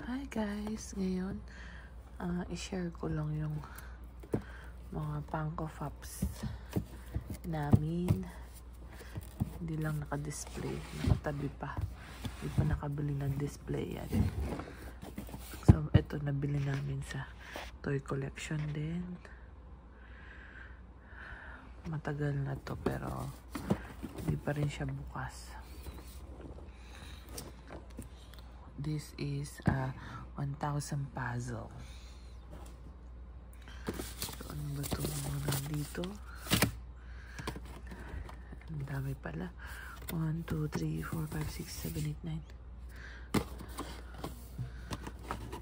Hi guys! Ngayon, i-share ko lang yung mga Funko Pops namin. Hindi lang naka-display, nakatabi pa. Hindi pa nakabili ng display yan. So, ito nabili namin sa toy collection din. Matagal na to pero hindi pa rin siya bukas. This is a 1,000 puzzle. So, ano ba ito mga dito? Ang dami pala. 1, 2, 3, 4, 5, 6, 7, 8, 9.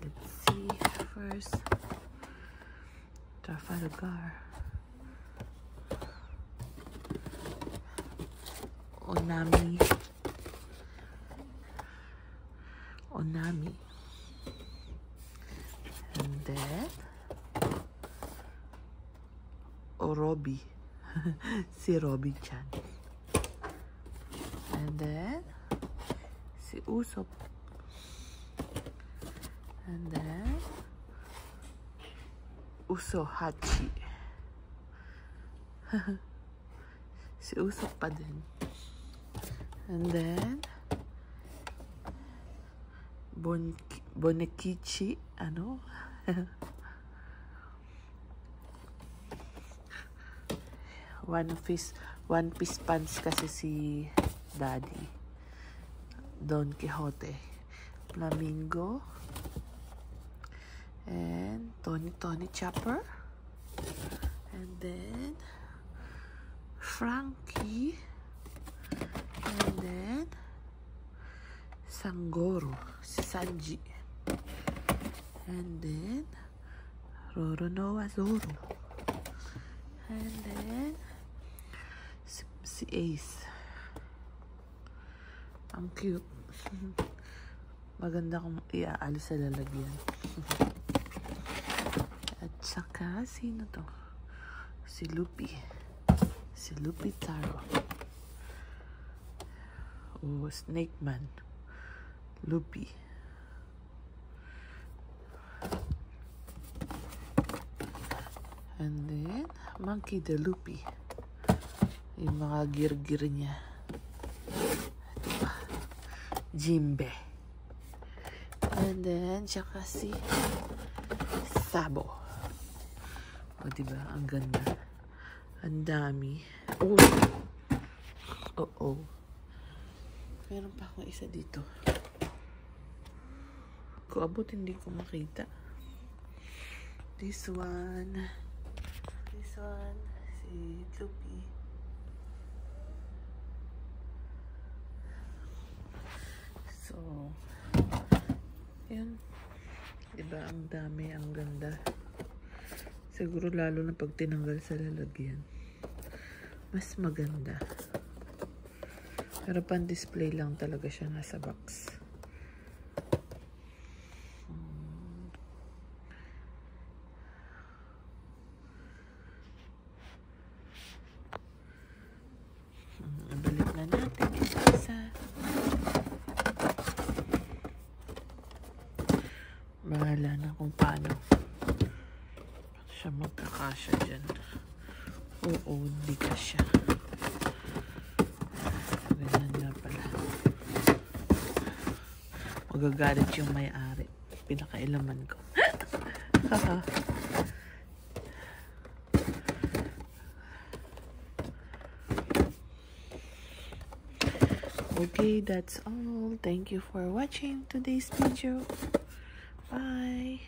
Let's see. First, Trafalgar. Onami. And then Orobi. Si Robi-chan. And then si Usopp. And then Usohachi. Si Usopp pa din. And then Bonekichi, ano? One Piece pants kasi si Daddy. Don Quixote. Flamingo. And Tony Chopper. And then Frankie. And then Sangoro, si Sanji. And then Roronoa Zoro. And then si Ace. Ang cute. Maganda kung iaalis sa lalagyan. At saka sino to? Si Luffy. Si Luffy Taro. Oh, Snake Man. Luffy. And then Monkey D. Luffy. Yung mga gear niya. Ito pa. Jimbe. And then tsaka si Sabo. O diba? Ang ganda. Ang dami. Oh. Oh. Meron pa akong isa dito. Kung abot hindi ko makita. This one, si Luffy. So, yun. Diba, ang dami, ang ganda. Siguro lalo na pag tinanggal sa lalagyan. Mas maganda. Pero pan-display lang talaga siya nasa box. Balik na natin isa-isa. Bahala na kung paano siya magkakasya dyan. Oo, hindi ka siya. Ganyan nga pala. Magagalit yung may-ari. Pinakailaman ko. Okay, that's all. Thank you for watching today's video. Bye.